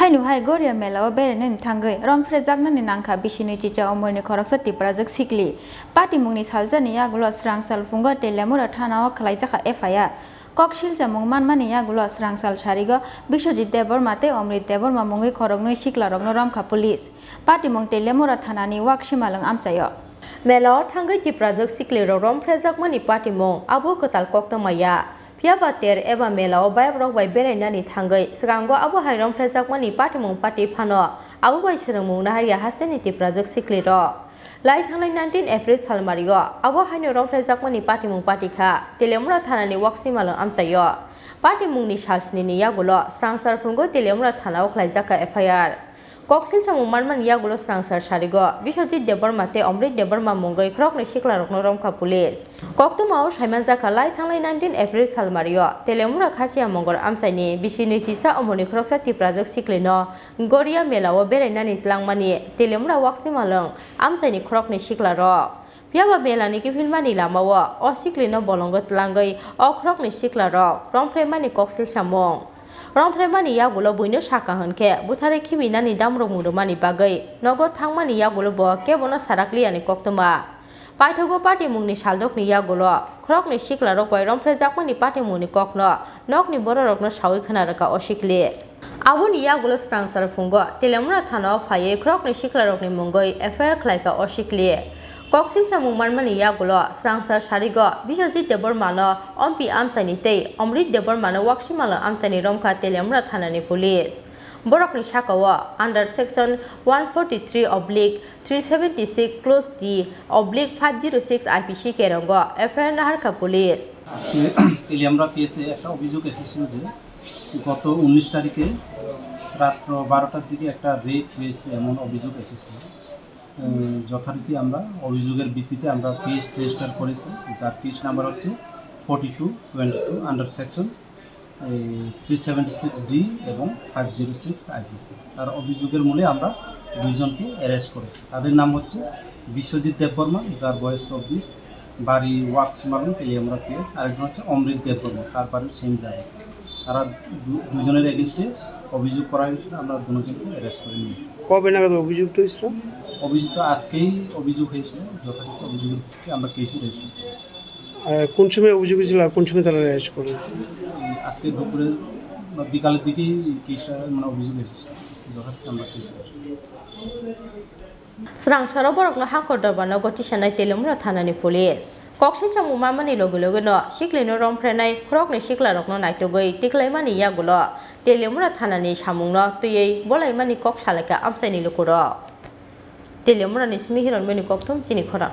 Hainu hai Goria Melao Berainani thangwi Rompherejaka nangkha bisini chicha omorni khoroksa Tiprajwk Sikli Party mungni saljani yagulo srangsal fungo telemura thanao khlaijaka FIR Kokshil jamung manmani yagulo srangsal sarigo Biswajit Debbarma te Amrit Debbarma mungwi khorognoi siklarokno Romkha police Party mung telemura thanani waksimalung amchayo Melao thangwi Tiprajwk Sikli Rompherejaka mani party mung abo kotal koktongmaya Piabater eba Melao bayabrok bai Berainani thangwi srango abo hai Rompherejaka mani party mung party phano abo bai srengmung nahariya hasteni Tiprajwk Sikli ro lai thanglai 19 April salmario abo haino Rompherejaka mani party mung party kha telemura thanani waksimalung amchayo party mungni salsni ni yagulo srangsar phungo telemura thanao khlaijaka FIR Kokshil chamung manmani yagulo srangsar sarigo Biswajit Debbarma te Amrit Debbarma mungoi khrokni siklarokno Romkha police koktumao saimanjaka lai thanglai 19 April salmario telemura khasiya mongor amchaini bisini sisa omoni khroksa Tiprajwk Sikli no Goria Melao Berainani tlangmani telemura waksimalung amchaini khrokni siklaro Piaba Melani kifilmani lamao o Sikli no bolongo tlangai o khrokni siklaro Rompherejaka kokshil chamung Rompherejaka yagulo buino saka honke buthare khibinani damrok murumani bagai nogo thangmani yagulo bo kebono sarakliyani koktoma paithogo party mungni saldokni yagulo khrokni siklarok bai Rompherejaka mani party mungni kokno nokni bororokno sawi khanaraka o Sikli aboni yagulo srangsar fungo telemura thanao phaye khrokni siklarokni mungoi FIR khlaika o Sikli Kokshil chamung manmani yagulo srangsar sarigo Biswajit Debbarma no ompi amchaini tei Amrit Debbarma no waksimalo amchaini Romkha telemura thanani police borokni sakao under section 143/376 clause D/506 IPC kerongo FIR naharka police আজকে তেলিয়ামরা কেসে একটা অভিযোগ এসেছিল যে গত 19 তারিখে রাত 12টার দিকে একটা রেপ হয়েছে এমন অভিযোগ এসেছিল যথারীতি আমরা অভিযোগের ভিত্তিতে আমরা কেস রেজিস্টার করেছি যার কেস নাম্বার হচ্ছে 4222 আন্ডার সেকশন 376D এবং 506 IPC তার অভিযোগের মূলে আমরা দুইজনকে অ্যারেস্ট করেছি তাদের নাম হচ্ছে বিশ্বজিৎ দেববর্মা যার বয়স 24 বাড়ি ওয়াকসমালন তেলিয়ামরা কেস আরেকজন হচ্ছে অমৃত দেববর্মা তার বাড়ি সেম জায়গায় তারা দুজনের এগেনস্টে অভিযোগ করা হয়েছিল আমরা দুজনকে অ্যারেস্ট করে নিয়েছি কবে নাগাদ অভিযুক্ত হয়েছিল অভিযুক্ত আজকেই অভিযোগ হয়েছিল যথারীতি অভিযোগের ভিত্তিতে আমরা কেসে রেজিস্টার করেছি কোন সময় অভিযোগ হয়েছিল আর কোন সময় তারা অ্যারেস্ট করেছে আজকে দুপুরের বা বিকালের দিকেই কেসটা মানে অভিযোগ এসেছিল যথারীতি আমরা case register srangsaro borokno hangkor dorbano gotisanai telemura thanani police Kokshil chamung manmani logo no Sikli no Rompherejaka khrokni siklarokno naitogoi tiklaimani yagulo telemura thanani samungno tuyei bolaimani kok salaka amchaini lokuro telemura ni simi hiron meni koktum Chini Khorang